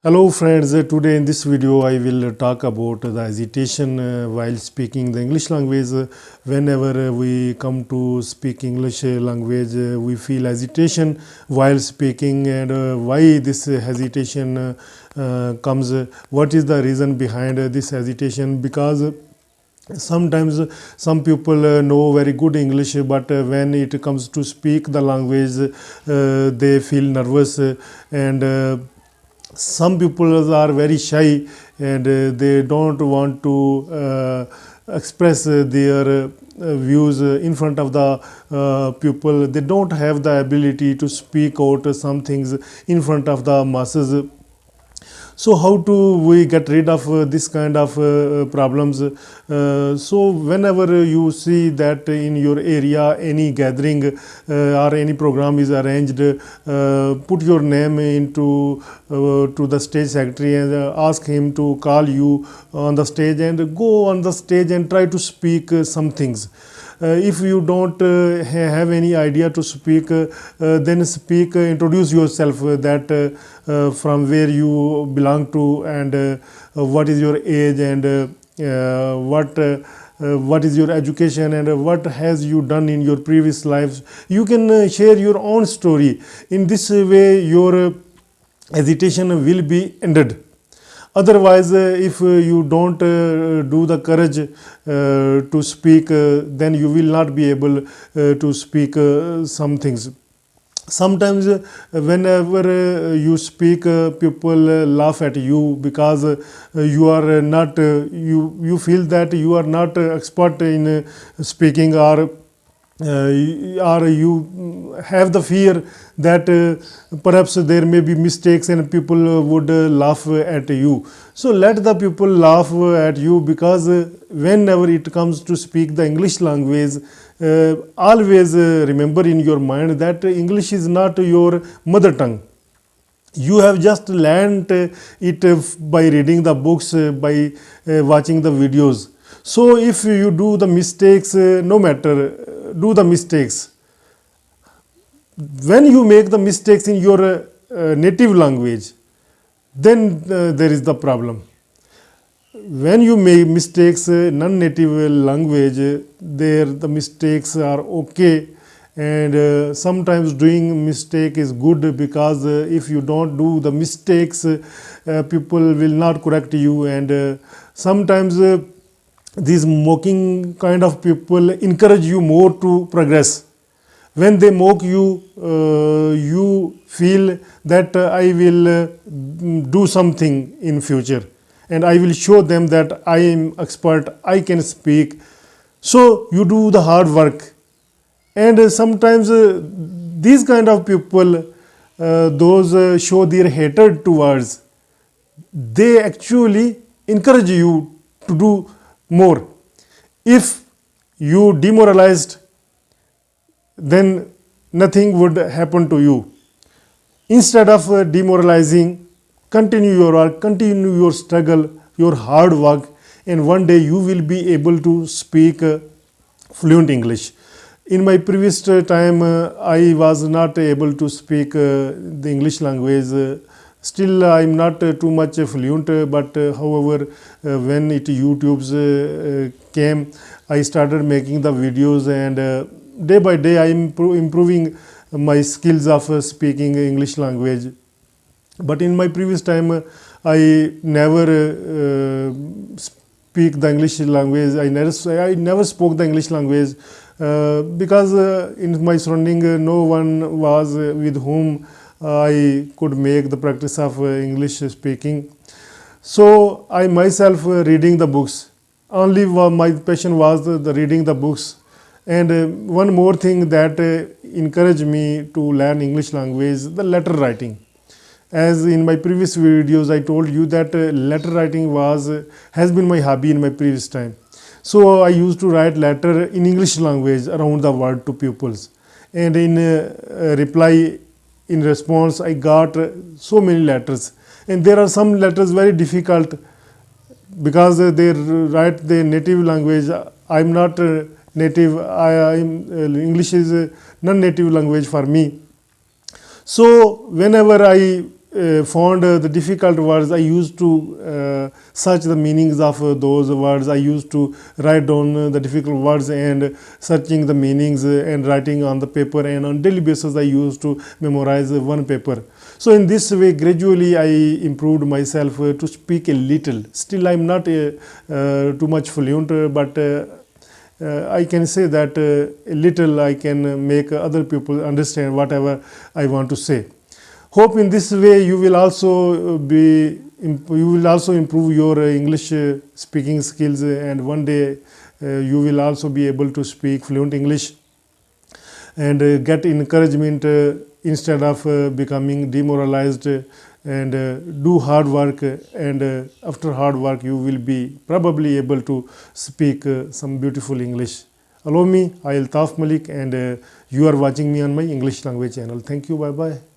Hello friends, today in this video I will talk about the hesitation while speaking the English language. Whenever we come to speak English language, we feel hesitation while speaking, and why this hesitation comes. What is the reason behind this hesitation? Because sometimes some people know very good English, but when it comes to speak the language, they feel nervous, and some people are very shy, and they don't want to express their views in front of the people. They don't have the ability to speak out some things in front of the masses. So how do we get rid of this kind of problems? So whenever you see that in your area any gathering or any program is arranged, put your name into to the stage secretary and ask him to call you on the stage, and go on the stage and try to speak some things. If you don't have any idea to speak, then speak, introduce yourself, that from where you belong to, and what is your age, and what is your education, and what has you done in your previous lives. You can share your own story. In this way your hesitation will be ended. Otherwise, if you don't do the courage to speak, then you will not be able to speak some things. Sometimes whenever you speak, people laugh at you because you are not you feel that you are not expert in speaking, or you have the fear that perhaps there may be mistakes and people would laugh at you. So let the people laugh at you, because whenever it comes to speak the English language, always remember in your mind that English is not your mother tongue. You have just learned it by reading the books, by watching the videos. So if you do the mistakes, no matter, do the mistakes. When you make the mistakes in your native language, then there is the problem. When you make mistakes non-native language, there the mistakes are okay, and sometimes doing mistake is good, because if you don't do the mistakes, people will not correct you, and sometimes these mocking kind of people encourage you more to progress. When they mock you, you feel that I will do something in future, and I will show them that I am expert, I can speak. So you do the hard work, and sometimes these kind of people, those show their hatred towards, they actually encourage you to do more. If you demoralized, then nothing would happen to you. Instead of demoralizing, continue your work, continue your struggle, your hard work, and one day you will be able to speak fluent English. In my previous time, I was not able to speak the English language. Still, I am not too much fluent, but however, when it YouTube's came, I started making the videos, and day by day I am improving my skills of speaking English language. But in my previous time, I never speak the English language. I never spoke the English language because in my surrounding no one was with whom I could make the practice of English speaking. So I myself reading the books. Only my passion was the reading the books. And one more thing that encouraged me to learn English language, the letter writing. As in my previous videos, I told you that letter writing has been my hobby in my previous time. So I used to write letter in English language around the world to pupils. And in reply, in response, I got so many letters, and there are some letters very difficult because they write their native language. I'm not native. English is a non-native language for me. So whenever I found the difficult words, I used to search the meanings of those words. I used to write down the difficult words and searching the meanings and writing on the paper, and on daily basis I used to memorize one paper. So in this way gradually I improved myself to speak a little. Still I am not too much fluent, but I can say that a little I can make other people understand whatever I want to say. Hope in this way you will also improve your English speaking skills, and one day you will also be able to speak fluent English and get encouragement instead of becoming demoralized, and do hard work, and after hard work you will be probably able to speak some beautiful English. Allow me, I Altaf Malik, and you are watching me on my English language channel. Thank you. Bye bye.